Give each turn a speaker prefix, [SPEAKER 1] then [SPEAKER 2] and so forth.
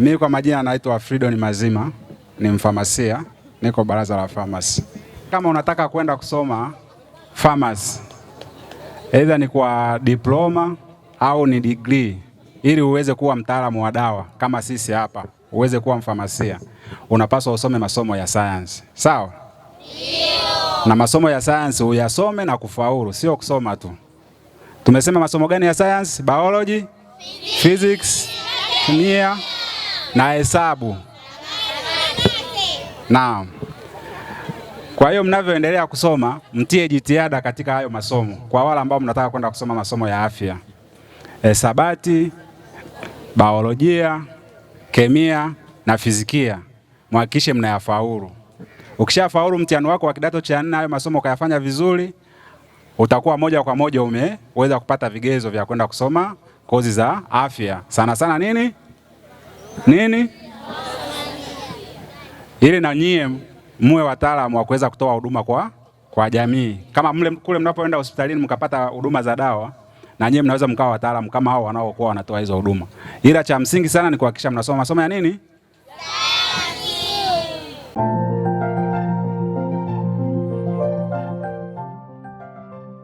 [SPEAKER 1] Mimi kwa majina naitwa Freedon Mazima, ni mfamasia, niko baraza la pharmacy. Kama unataka kwenda kusoma pharmacy, either ni kwa diploma au ni degree, ili uweze kuwa mtaalamu wa dawa kama sisi hapa, uweze kuwa mfamasia, unapaswa usome masomo ya science. Sawa? Ndio. Na masomo ya science uyasome na kufaulu, sio kusoma tu. Tumesema masomo gani ya science? Biology, physics, kemia na hesabu. Naam. Kwa hiyo mnavyoendelea kusoma, mtie jitihada katika hayo masomo. Kwa wale ambao mnataka kwenda kusoma masomo ya afya, hesabati, biolojia, kemia na fizikia, mhakikishe mnayafaulu. Ukishafaulu mtihani wako wa kidato cha 4, hayo masomo ukayafanya vizuri, utakuwa moja kwa moja umeweza kupata vigezo vya kwenda kusoma kozi za afya. Sana sana nini? Ili na nyie muwe wataalamu wa kuweza kutoa huduma kwa jamii. Kama kule mnapoenda hospitalini mkapata huduma za dawa, na nyie mnaweza mkawa wataalamu kama hao wanaokuwa wanatoa hizo huduma. Ila cha msingi sana ni kuhakikisha mnasoma masomo ya nini?